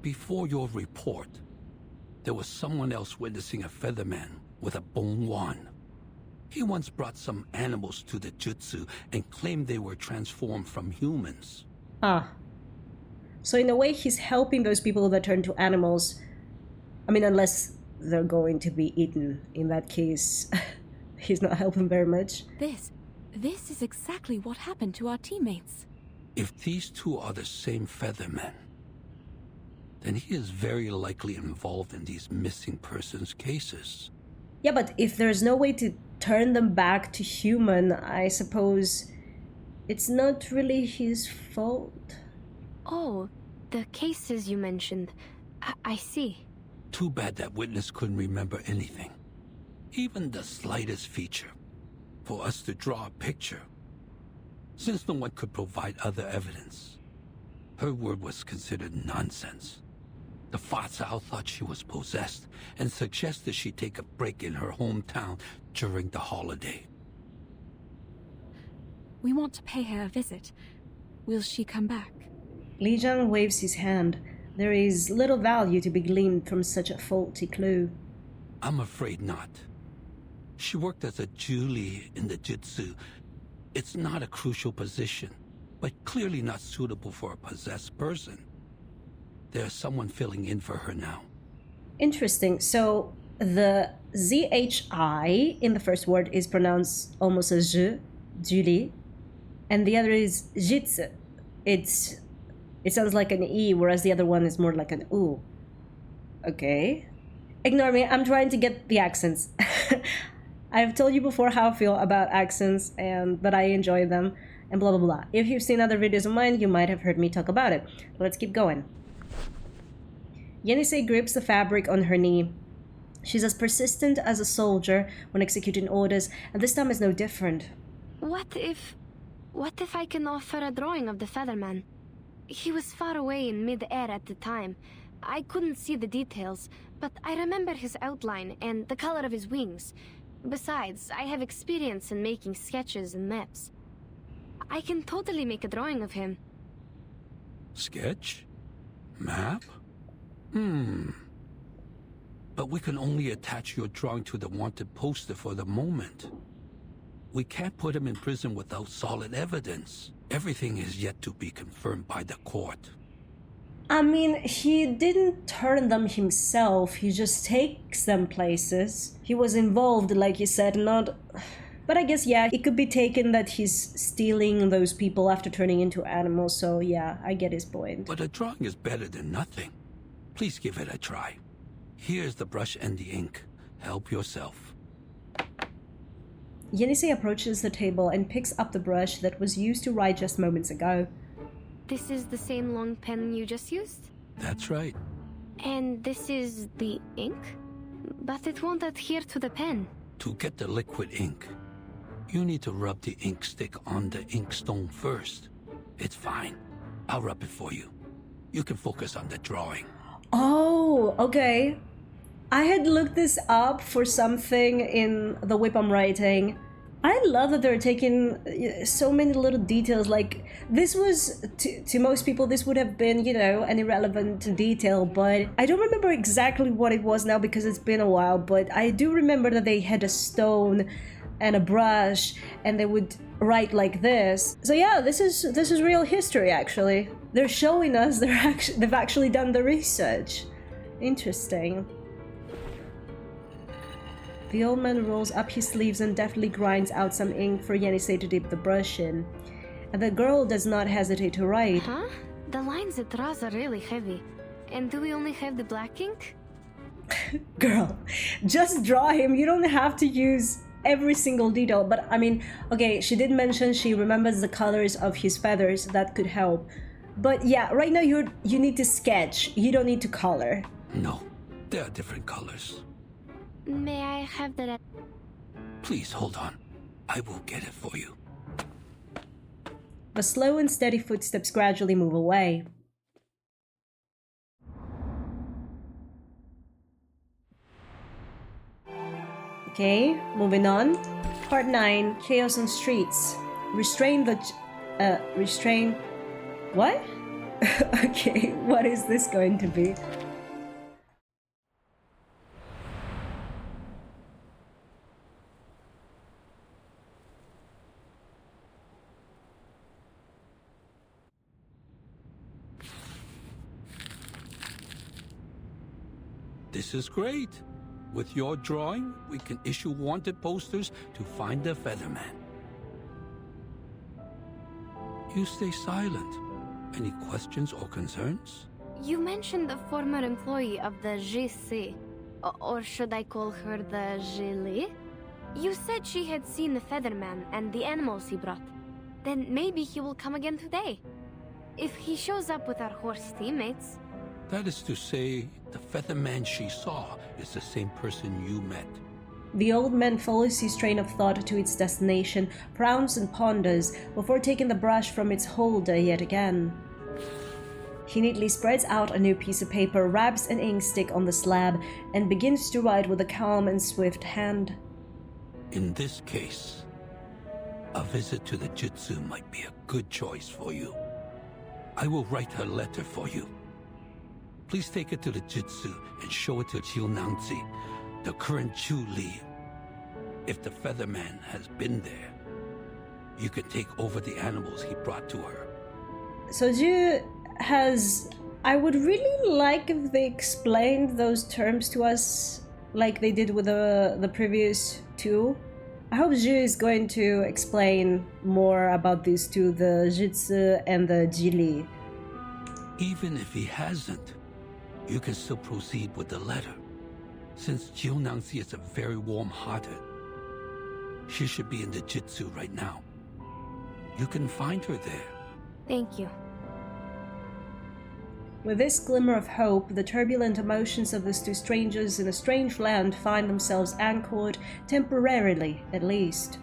Before your report, there was someone else witnessing a featherman with a bone wand. He once brought some animals to the jutsu and claimed they were transformed from humans. Ah. So in a way, he's helping those people that turn to animals. I mean, unless they're going to be eaten. In that case, he's not helping very much. This is exactly what happened to our teammates. If these two are the same feathermen, then he is very likely involved in these missing persons cases. Yeah, but if there's no way to turn them back to human, I suppose it's not really his fault. Oh, the cases you mentioned. I see. Too bad that witness couldn't remember anything, even the slightest feature, for us to draw a picture. Since no one could provide other evidence, her word was considered nonsense. The Fa-Cao thought she was possessed and suggested she take a break in her hometown during the holiday. We want to pay her a visit. Will she come back? Li Zhang waves his hand. There is little value to be gleaned from such a faulty clue. I'm afraid not. She worked as a Julie in the Jutsu. It's not a crucial position, but clearly not suitable for a possessed person. There's someone filling in for her now. Interesting. So the ZHI in the first word is pronounced almost as Zhi, Julie, and the other is Jitsu. It sounds like an E, whereas the other one is more like an U. Okay. Ignore me, I'm trying to get the accents. I've told you before how I feel about accents and that I enjoy them and blah blah blah. If you've seen other videos of mine, you might have heard me talk about it. Let's keep going. Yenisei grips the fabric on her knee. She's as persistent as a soldier when executing orders, and this time is no different. What if I can offer a drawing of the featherman? He was far away in mid-air at the time. I couldn't see the details, but I remember his outline and the color of his wings. Besides, I have experience in making sketches and maps. I can totally make a drawing of him. Sketch? Map? But we can only attach your drawing to the wanted poster for the moment. We can't put him in prison without solid evidence. Everything is yet to be confirmed by the court. I mean, he didn't turn them himself, he just takes them places. He was involved, like you said, not... But I guess, yeah, it could be taken that he's stealing those people after turning into animals, so yeah, I get his point. But a drawing is better than nothing. Please give it a try. Here's the brush and the ink. Help yourself. Yenisei approaches the table and picks up the brush that was used to write just moments ago. This is the same long pen you just used? That's right. And this is the ink? But it won't adhere to the pen. To get the liquid ink, you need to rub the ink stick on the inkstone first. It's fine. I'll rub it for you. You can focus on the drawing. Oh, okay. I had looked this up for something in the whip I'm writing. I love that they're taking so many little details. Like, this was, to most people, this would have been, you know, an irrelevant detail, but I don't remember exactly what it was now because it's been a while, but I do remember that they had a stone and a brush and they would write like this. So yeah, this is real history actually. They're showing us they've actually done the research. Interesting. The old man rolls up his sleeves and deftly grinds out some ink for Yenisei to dip the brush in. And the girl does not hesitate to write. Huh? The lines it draws are really heavy. And do we only have the black ink? Girl, just draw him. You don't have to use every single detail. But I mean, okay, she did mention she remembers the colors of his feathers. That could help. But yeah, right now you need to sketch. You don't need to color. No, there are different colors. May I have that? Please hold on. I will get it for you. The slow and steady footsteps gradually move away. Okay, moving on. Part 9, Chaos on Streets. Restrain the... restrain... What? Okay, what is this going to be? This is great. With your drawing, we can issue wanted posters to find the Featherman. You stay silent. Any questions or concerns? You mentioned the former employee of the GC. Or should I call her the Gili? You said she had seen the Featherman and the animals he brought. Then maybe he will come again today. If he shows up with our horse teammates. That is to say, the Featherman she saw is the same person you met. The old man follows his train of thought to its destination, frowns and ponders, before taking the brush from its holder yet again. He neatly spreads out a new piece of paper, wraps an ink stick on the slab, and begins to write with a calm and swift hand. In this case, a visit to the Jutsu might be a good choice for you. I will write her letter for you. Please take it to the Jutsu and show it to Jiunangzi, the current Chu Li. If the Featherman has been there, you can take over the animals he brought to her. So Ju has... I would really like if they explained those terms to us like they did with the previous two. I hope Ju is going to explain more about these two, the Jitsu and the Jili. Even if he hasn't, you can still proceed with the letter. Since Jiunangzi is a very warm-hearted, she should be in the Jitsu right now. You can find her there. Thank you. With this glimmer of hope, the turbulent emotions of these two strangers in a strange land find themselves anchored, temporarily at least.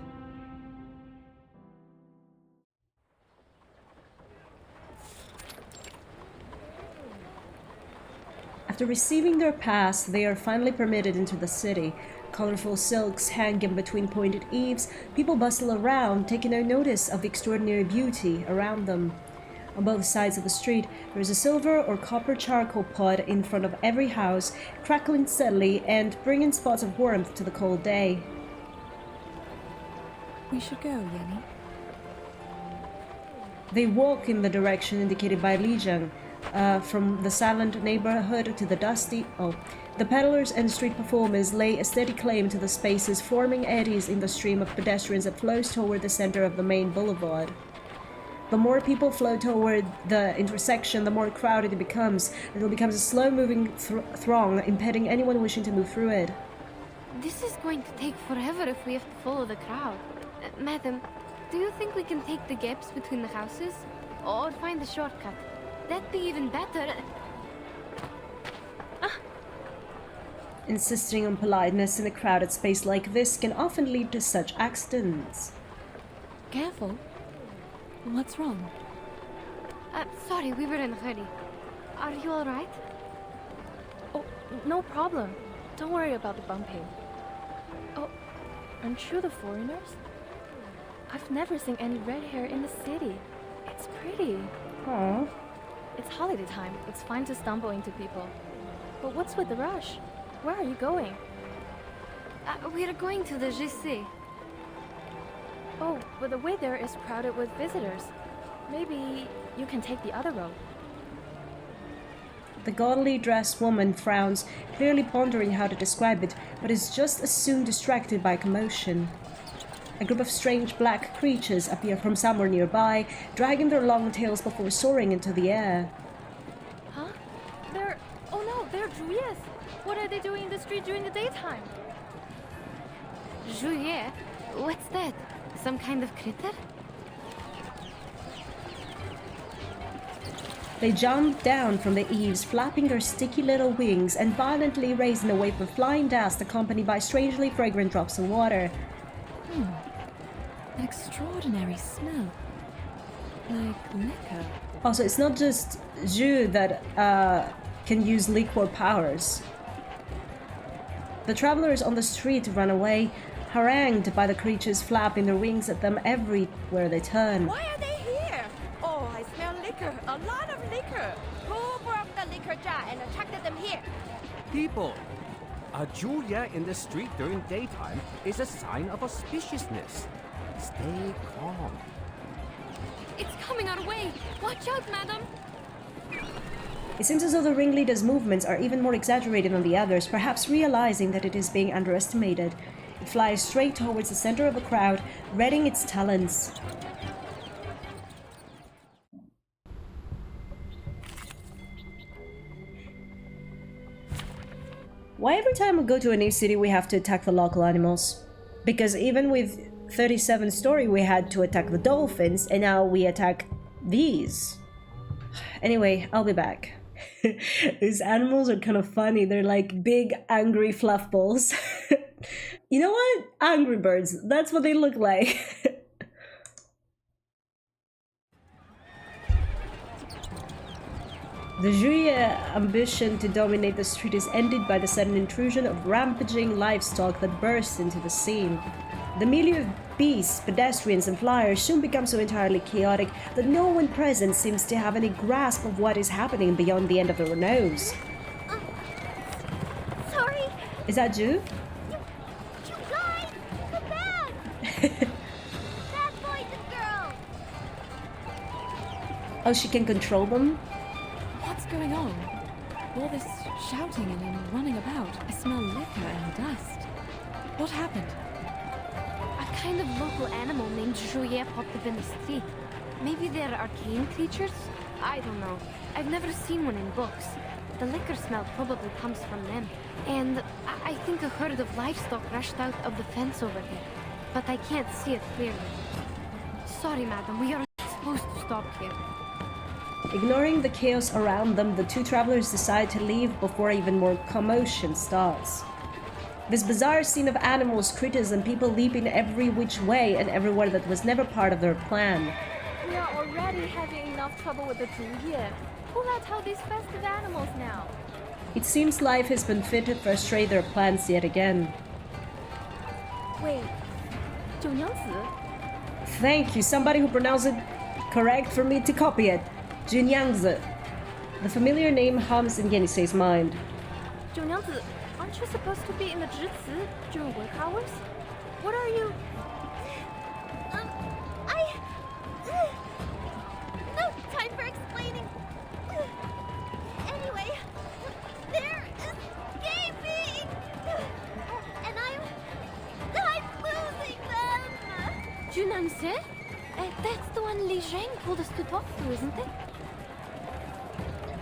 After receiving their pass, they are finally permitted into the city. Colorful silks hang in between pointed eaves, people bustle around, taking no notice of the extraordinary beauty around them. On both sides of the street, there is a silver or copper charcoal pot in front of every house, crackling steadily and bringing spots of warmth to the cold day. We should go, Yenny. They walk in the direction indicated by Li Zheng. from the silent neighborhood to the dusty... The peddlers and street performers lay a steady claim to the spaces, forming eddies in the stream of pedestrians that flows toward the center of the main boulevard. The more people flow toward the intersection, the more crowded it becomes, until it becomes a slow-moving throng, impeding anyone wishing to move through it. This is going to take forever if we have to follow the crowd. Madam, do you think we can take the gaps between the houses? Or find a shortcut? That'd be even better. Insisting on politeness in a crowded space like this can often lead to such accidents. Careful. What's wrong? Sorry, we were in a hurry. Are you alright? Oh, no problem. Don't worry about the bumping. Oh, aren't you the foreigners? I've never seen any red hair in the city. It's pretty. Aww. It's holiday time. It's fine to stumble into people. But what's with the rush? Where are you going? We're going to the JC. Oh, but the way there is crowded with visitors. Maybe you can take the other road. The gaudily dressed woman frowns, clearly pondering how to describe it, but is just as soon distracted by commotion. A group of strange black creatures appear from somewhere nearby, dragging their long tails before soaring into the air. Huh? Oh no, they're Juyes! What are they doing in the street during the daytime? Juliet? What's that? Some kind of critter? They jump down from the eaves, flapping their sticky little wings and violently raising a wave of flying dust accompanied by strangely fragrant drops of water. An extraordinary smell. Like liquor. Also, it's not just Zhu that can use liquor powers. The travelers on the street run away, harangued by the creatures flapping their wings at them everywhere they turn. Why are they here? Oh, I smell liquor. A lot of liquor. Who brought the liquor jar and attracted them here? People, a Julia in the street during daytime is a sign of auspiciousness. Stay calm. It's coming our way! Watch out, madam! It seems as though the ringleader's movements are even more exaggerated than the others, perhaps realizing that it is being underestimated. It flies straight towards the center of the crowd, readying its talons. Why every time we go to a new city we have to attack the local animals? Because even with 37 story we had to attack the dolphins, and now we attack these. Anyway, I'll be back. These animals are kind of funny. They're like big, angry fluff balls. You know what? Angry birds. That's what they look like. The Julia ambition to dominate the street is ended by the sudden intrusion of rampaging livestock that burst into the scene. The milieu of beasts, pedestrians and flyers soon becomes so entirely chaotic that no one present seems to have any grasp of what is happening beyond the end of their nose. Sorry. Is that you? You guys! Come back! Bad boys and girls! Oh, she can control them? What's going on? All this shouting and running about. I smell liquor and dust. What happened? A kind of local animal named Juliet popped up in the street. Maybe they're arcane creatures? I don't know. I've never seen one in books. The liquor smell probably comes from them. And I think a herd of livestock rushed out of the fence over there. But I can't see it clearly. Sorry, madam, we are not supposed to stop here. Ignoring the chaos around them, the two travelers decide to leave before even more commotion starts. This bizarre scene of animals, critters, and people leaping every which way and everywhere that was never part of their plan. We are already having enough trouble with the Juye. Who let out these festive animals now? It seems life has been fit to frustrate their plans yet again. Wait, 九娘子? Thank you, somebody who pronounced it correct for me to copy it. Junyangzi. The familiar name hums in Yenisei's mind. 九娘子, aren't you supposed to be in the 致辞 during work hours? What are you? No time for explaining. Li Zhang told us to talk to, isn't it?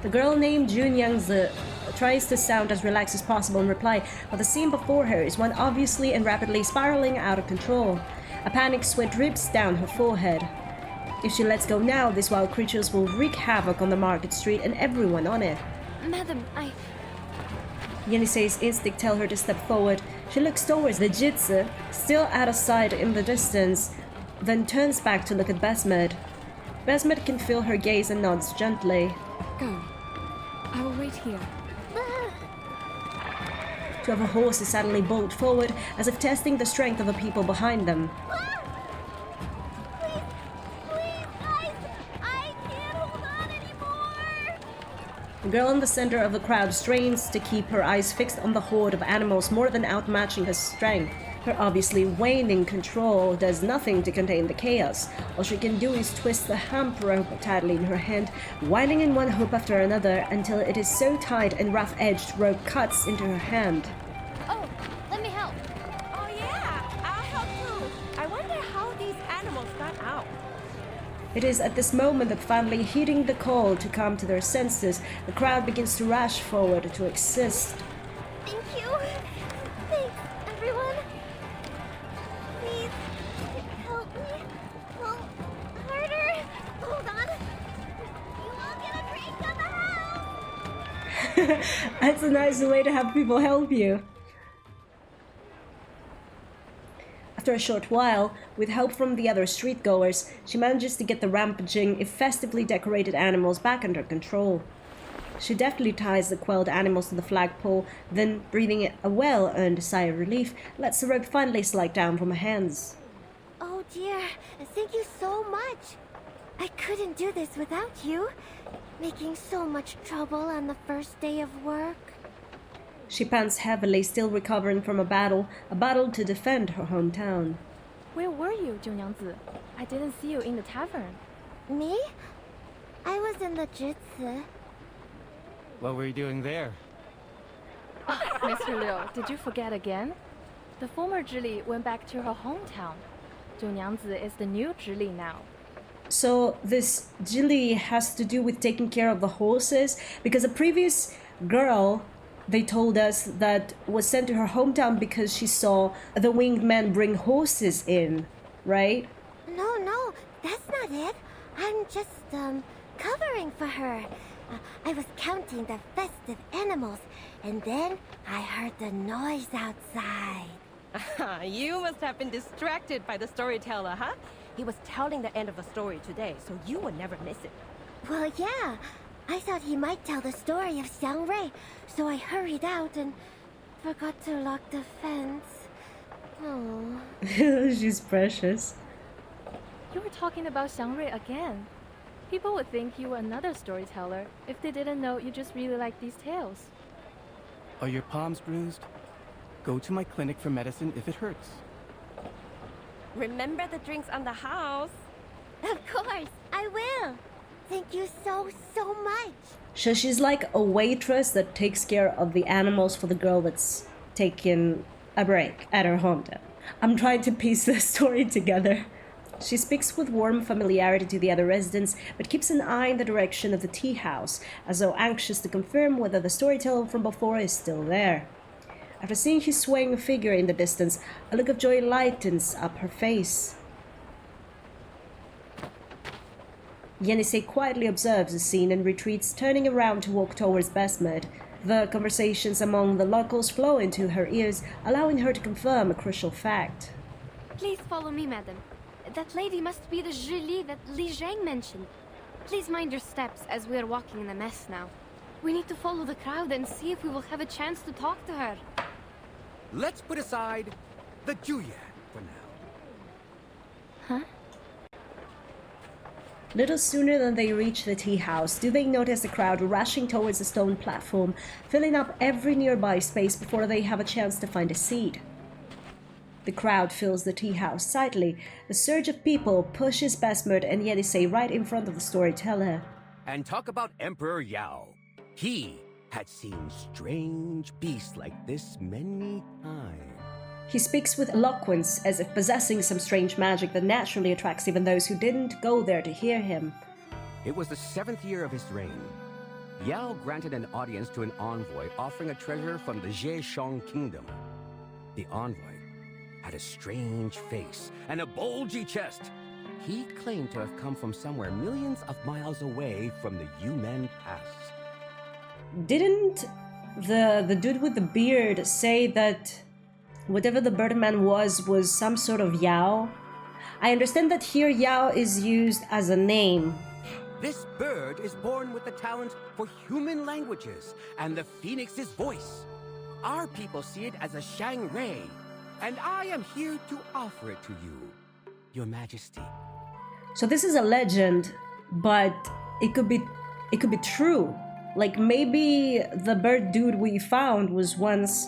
The girl named Jun Yangzi tries to sound as relaxed as possible in reply, but the scene before her is one obviously and rapidly spiraling out of control. A panic sweat drips down her forehead. If she lets go now, these wild creatures will wreak havoc on the market street and everyone on it. Madam, Yenisei's instinct tell her to step forward. She looks towards the Jitsu, still out of sight in the distance, then turns back to look at Besmed. Besmed can feel her gaze and nods gently. Go. I will wait here. Two of her horses suddenly bolt forward, as if testing the strength of the people behind them. Please, guys! I can't hold on anymore! The girl in the center of the crowd strains to keep her eyes fixed on the horde of animals more than outmatching her strength. Her obviously waning control does nothing to contain the chaos. All she can do is twist the hemp rope tightly in her hand, winding in one hoop after another until it is so tight and rough-edged rope cuts into her hand. Oh, let me help. Oh yeah, I'll help too. I wonder how these animals got out. It is at this moment that finally heeding the call to come to their senses, the crowd begins to rush forward to assist. Thank you. Thanks, everyone. Please, help me. Well, harder. Hold on. You all get a drink on the house. That's a nice way to have people help you. After a short while, with help from the other streetgoers, she manages to get the rampaging, if festively decorated animals back under control. She deftly ties the quelled animals to the flagpole, then, breathing a well-earned sigh of relief, lets the rope finally slide down from her hands. Oh dear, thank you so much. I couldn't do this without you. Making so much trouble on the first day of work. She pants heavily, still recovering from a battle to defend her hometown. where were you, Junnyangzi? I didn't see you in the tavern. Me? I was in the Jitsu. What were you doing there? Mr. Liu, did you forget again? The former Zhili went back to her hometown. Junnyangzi is the new Zhili now. So this Jili has to do with taking care of the horses, because a previous girl, they told us, that was sent to her hometown because she saw the winged men bring horses in, right? No, that's not it. I'm just, covering for her. I was counting the festive animals, and then I heard the noise outside. You must have been distracted by the storyteller, huh? He was telling the end of the story today, so you would never miss it. Well, yeah. I thought he might tell the story of Xiang Rui, so I hurried out and forgot to lock the fence. Oh. She's precious. You were talking about Xiang Rui again. People would think you were another storyteller if they didn't know you just really like these tales. Are your palms bruised? Go to my clinic for medicine if it hurts. Remember the drinks on the house? Of course, I will. Thank you so much. So she's like a waitress that takes care of the animals for the girl that's taking a break at her hometown. I'm trying to piece the story together. She speaks with warm familiarity to the other residents, but keeps an eye in the direction of the tea house, as though anxious to confirm whether the storyteller from before is still there. After seeing his swaying figure in the distance, a look of joy lightens up her face. Yenisei quietly observes the scene and retreats, turning around to walk towards Besmed. The conversations among the locals flow into her ears, allowing her to confirm a crucial fact. Please follow me, madam. That lady must be the Zhili that Li Zhang mentioned. Please mind your steps as we are walking in a mess now. We need to follow the crowd and see if we will have a chance to talk to her. Let's put aside the Juliet for now. Huh? Little sooner than they reach the tea house do they notice the crowd rushing towards the stone platform, filling up every nearby space before they have a chance to find a seat. The crowd fills the tea house tightly. The surge of people pushes Besmed and Yenisei right in front of the storyteller. And talk about Emperor Yao. He had seen strange beasts like this many times. He speaks with eloquence, as if possessing some strange magic that naturally attracts even those who didn't go there to hear him. It was the 7th year of his reign. Yao granted an audience to an envoy offering a treasure from the Zheshang kingdom. The envoy had a strange face and a bulgy chest. He claimed to have come from somewhere millions of miles away from the Yumen Pass. Didn't the dude with the beard say that whatever the Birdman was some sort of Yao? I understand that here Yao is used as a name. This bird is born with the talent for human languages and the phoenix's voice. Our people see it as a Shang-Rei, and I am here to offer it to you, Your Majesty. So this is a legend, but it could be true. Like maybe the bird dude we found was once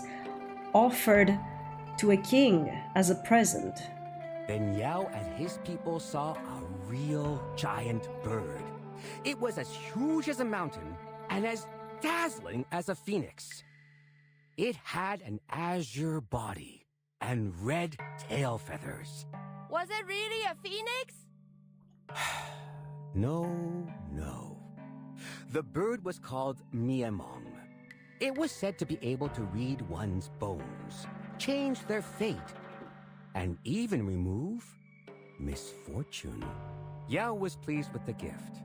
offered to a king as a present. Then Yao and his people saw a real giant bird. It was as huge as a mountain and as dazzling as a phoenix. It had an azure body and red tail feathers. Was it really a phoenix? No. The bird was called Miamong. It was said to be able to read one's bones, change their fate, and even remove misfortune. Yao was pleased with the gift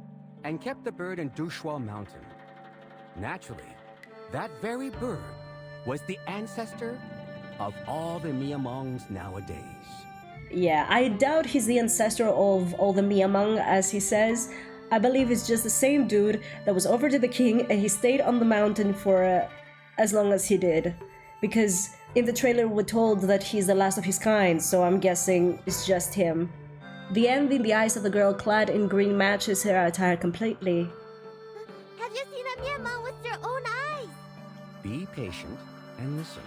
and kept the bird in Dushua Mountain. Naturally, that very bird was the ancestor of all the Miamongs nowadays. Yeah, I doubt he's the ancestor of all the Miamong, as he says. I believe it's just the same dude that was offered to the king and he stayed on the mountain for as long as he did. Because in the trailer we're told that he's the last of his kind, so I'm guessing it's just him. The envy in the eyes of the girl clad in green matches her attire completely. Have you seen a Miamong with your own eyes? Be patient and listen.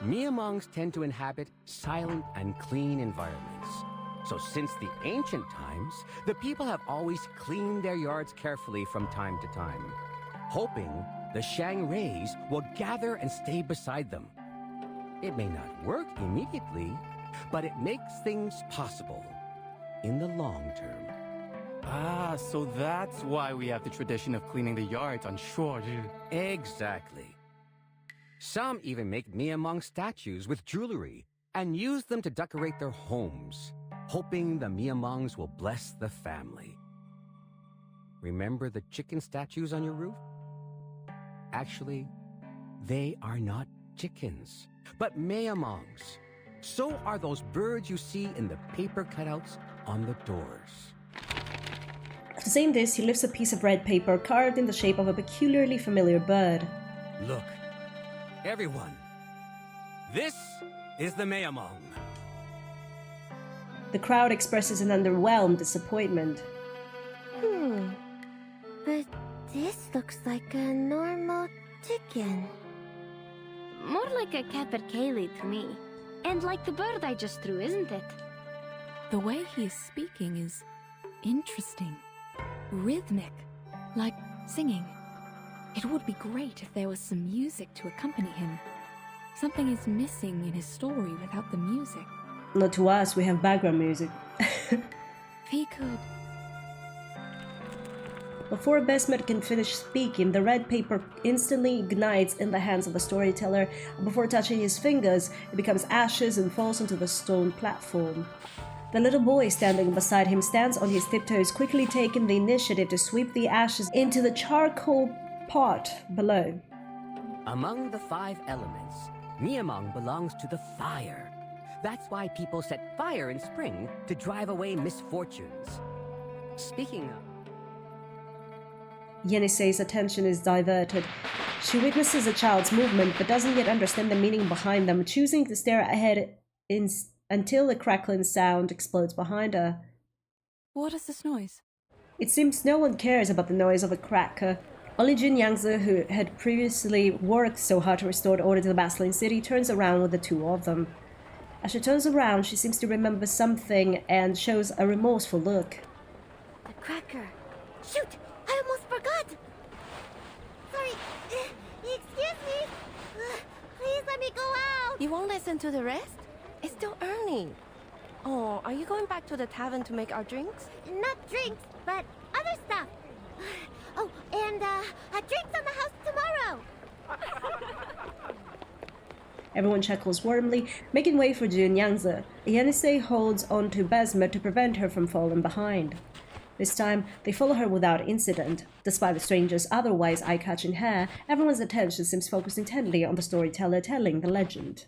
Miamongs tend to inhabit silent and clean environments. So since the ancient times, the people have always cleaned their yards carefully from time to time, hoping the Shang-Reis will gather and stay beside them. It may not work immediately, but it makes things possible in the long term. Ah, so that's why we have the tradition of cleaning the yards on Shuori. Exactly. Some even make Miamong statues with jewelry and use them to decorate their homes, hoping the Miamongs will bless the family. Remember the chicken statues on your roof? Actually, they are not chickens, but Miamongs. So are those birds you see in the paper cutouts on the doors. After saying this, he lifts a piece of red paper carved in the shape of a peculiarly familiar bird. Look, everyone, this is the Miamong. The crowd expresses an underwhelmed disappointment. But this looks like a normal chicken. More like a capercaillie to me. And like the bird I just threw, isn't it? The way he is speaking is interesting, rhythmic, like singing. It would be great if there was some music to accompany him. Something is missing in his story without the music. Not to us, we have background music. If he could... Before Besmet can finish speaking, the red paper instantly ignites in the hands of the storyteller. Before touching his fingers, it becomes ashes and falls onto the stone platform. The little boy standing beside him stands on his tiptoes, quickly taking the initiative to sweep the ashes into the charcoal pot below. Among the 5 elements, Miamong belongs to the fire. That's why people set fire in spring to drive away misfortunes. Speaking of... Yenisei's attention is diverted. She witnesses a child's movement but doesn't yet understand the meaning behind them, choosing to stare ahead until a crackling sound explodes behind her. What is this noise? It seems no one cares about the noise of a cracker. Only Jin Yangzi, who had previously worked so hard to restore order to the bustling city, turns around with the two of them. As she turns around, she seems to remember something and shows a remorseful look. The cracker. Shoot! I almost forgot! Sorry. Excuse me. Please let let me go out! You won't listen to the rest? It's still early. Oh, are you going back to the tavern to make our drinks? Not drinks, but other stuff. Oh, and drinks on the house tomorrow. Everyone chuckles warmly, making way for Jun Yangzi. Yanise holds on to Besma to prevent her from falling behind. This time, they follow her without incident. Despite the stranger's otherwise eye-catching hair, everyone's attention seems focused intently on the storyteller telling the legend.